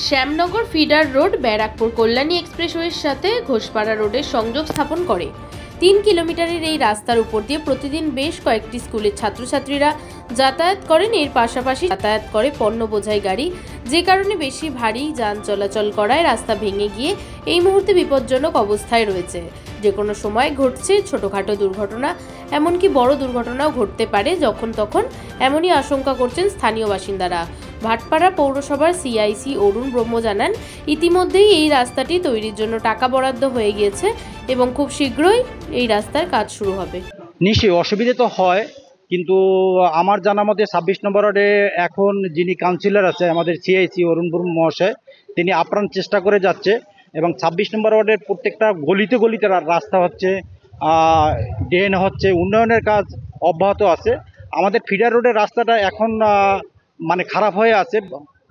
Shyamnagar feeder road Barrackpore Kalyani এক্সপ্রেসওয়ের সাথে ঘোষপাড়া রোডের সংযোগ স্থাপন করে। 3 কিলোমিটারের এই রাস্তার উপর দিয়ে প্রতিদিন বেশ কয়েকটি স্কুলের ছাত্রছাত্রীরা যাতায়াত করেন। এর পাশাপাশি যাতায়াত করে পণ্য বোঝাই গাড়ি, যে কারণে বেশি ভারী যান চলাচল করায় রাস্তা ভেঙে গিয়ে এই মুহূর্তে বিপজ্জনক অবস্থায় রয়েছে। যে কোনো সময় ঘটছে ছোটোখাটো দুর্ঘটনা, এমনকি বড় দুর্ঘটনাও ঘটতে পারে যখন তখন, এমনই আশঙ্কা করছেন স্থানীয় বাসিন্দারা। ভাটপাড়া পৌরসভার সিআইসি অরুণ ব্রহ্ম জানান, ইতিমধ্যেই এই রাস্তাটি তৈরির জন্য টাকা বরাদ্দ হয়ে গিয়েছে এবং খুব শীঘ্রই এই রাস্তার কাজ শুরু হবে। নিশ্চয়ই অসুবিধে তো হয়, কিন্তু আমার জানা মতে 26 নম্বর ওয়ার্ডে এখন যিনি কাউন্সিলর আছে আমাদের সিআইসি অরুণ ব্রহ্ম মহাশয়, তিনি আপ্রাণ চেষ্টা করে যাচ্ছে এবং 26 নম্বর ওয়ার্ডের প্রত্যেকটা গলিতে গলিতে রাস্তা হচ্ছে, ড্রেন হচ্ছে, উন্নয়নের কাজ অব্যাহত আছে। আমাদের ফিডার রোডের রাস্তাটা এখন মানে খারাপ হয়ে আছে।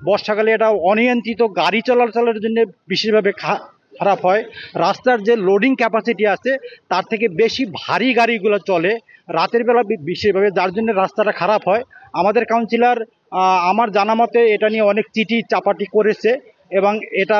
বর্ষাকালে এটা অনিয়ন্ত্রিত গাড়ি চলাচলের জন্য বিশেষভাবে খারাপ হয়। রাস্তার যে লোডিং ক্যাপাসিটি আছে তার থেকে বেশি ভারী গাড়িগুলো চলে রাতের বেলা বিশেষভাবে, যার জন্য রাস্তাটা খারাপ হয়। আমাদের কাউন্সিলর আমার জানা মতে এটা নিয়ে অনেক চিঠি চাপাটি করেছে এবং এটা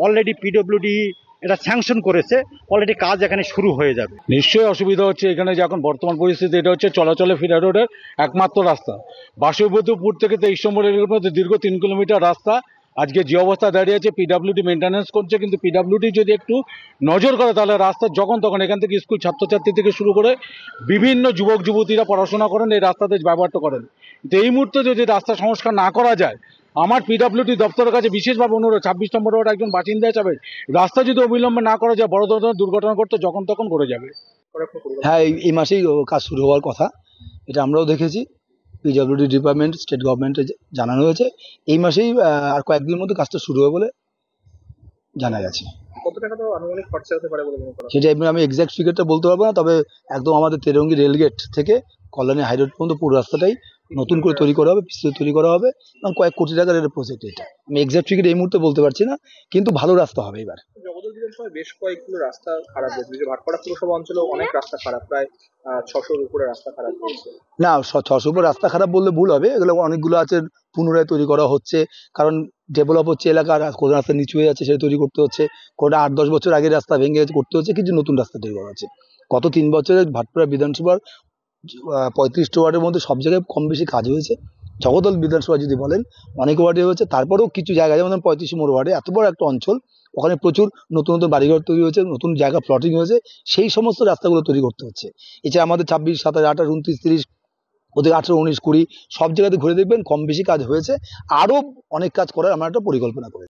অলরেডি পিডব্লিউডি এটা স্যাংশন করেছে, অলরেডি কাজ এখানে শুরু হয়ে যাবে। নিশ্চয়ই অসুবিধা হচ্ছে এখানে, যে এখন বর্তমান পরিস্থিতি এটা হচ্ছে চলাচলে ফিডার রোডের একমাত্র রাস্তা। বাসুদেবপুর থেকে 23 নম্বর এলাকার মধ্যে দীর্ঘ 3 কিলোমিটার রাস্তা আজকে যে অবস্থা দাঁড়িয়ে আছে, পিডব্লিউডি মেনটেন্যান্স করছে, কিন্তু পিডব্লিউডি যদি একটু নজর করে তাহলে রাস্তা যখন তখন এখান থেকে স্কুল ছাত্রছাত্রী থেকে শুরু করে বিভিন্ন যুবক যুবতীরা পড়াশোনা করেন, এই রাস্তাতে ব্যবহার করেন। কিন্তু এই মুহূর্তে যদি রাস্তা সংস্কার না করা যায়, আমার পিডব্লিউডি দপ্তরের কাছে বিশেষভাবে অনুরোধ, 26 নম্বর ওয়ার্ড একজন বাসিন্দা হিসাবে রাস্তা যদি অবিলম্বে না করা যায়, বড় ধরনের দুর্ঘটনা করতে যখন তখন ঘটে যাবে। হ্যাঁ, এই মাসেই কাজ শুরু হওয়ার কথা, এটা আমরাও দেখেছি। পিডব্লিউডি ডিপার্টমেন্ট, স্টেট গভর্নমেন্টে জানানো হয়েছে এই মাসেই আর কয়েকদিনের মধ্যে কাজটা শুরু হবে বলে জানা গেছে। কত টাকা তো আনুমানিক খরচা হতে পারে বলে মনে করা? সেটা আমি এক্সাক্ট ফিগারটা বলতে পারবো না, তবে একদম আমাদের তেরঙ্গি রেলগেট থেকে কল্যাণী হাইরোড পর্যন্ত পুরো রাস্তাটাই নতুন করে তৈরি করা হবে, বিস্তৃত তৈরি করা হবে এবং কয়েক কোটি টাকার এর প্রজেক্ট। এটা আমি এক্সাক্ট ফিগার এই মুহূর্তে বলতে পারছি না, কিন্তু ভালো রাস্তা হবে এবার। জগদল বিধানসভায় বেশ কয়েকগুলো রাস্তা খারাপ হয়েছে, যে ভাটপাড়া পুরসভা অঞ্চলেও অনেক রাস্তা খারাপ, প্রায় 600-র উপরে রাস্তা খারাপ হয়েছে। না, 600 উপর রাস্তা খারাপ বললে ভুল হবে, এগুলো অনেকগুলো আছে পুনরায় তৈরি করা হচ্ছে, কারণ ডেভেলপ হচ্ছে এলাকা। কোনো রাস্তা নিচু হয়ে যাচ্ছে, সেটা তৈরি করতে হচ্ছে। কোনো 8-10 বছর আগে রাস্তা ভেঙে গেছে, করতে হচ্ছে, কিছু নতুন রাস্তা তৈরি করা হচ্ছে। গত 3 বছরে ভাটপাড়া বিধানসভার 35টা ওয়ার্ডের মধ্যে সব জায়গায় কম বেশি কাজ হয়েছে। জগদল বিধানসভা যদি বলেন অনেক ওয়ার্ডে হয়েছে, তারপরেও কিছু জায়গায় যেমন 35 নম্বর ওয়ার্ডে এত বড় একটা অঞ্চল, ওখানে প্রচুর নতুন নতুন বাড়িঘর তৈরি হয়েছে, নতুন জায়গা প্লটিং হয়েছে, সেই সমস্ত রাস্তাগুলো তৈরি করতে হচ্ছে। এছাড়া আমাদের 26, 27, 28, 29, 30 ওদের 18, 19, 20 সব জায়গাতে ঘুরে দেখবেন কম বেশি কাজ হয়েছে। আরও অনেক কাজ করার আমরা একটা পরিকল্পনা করেছি।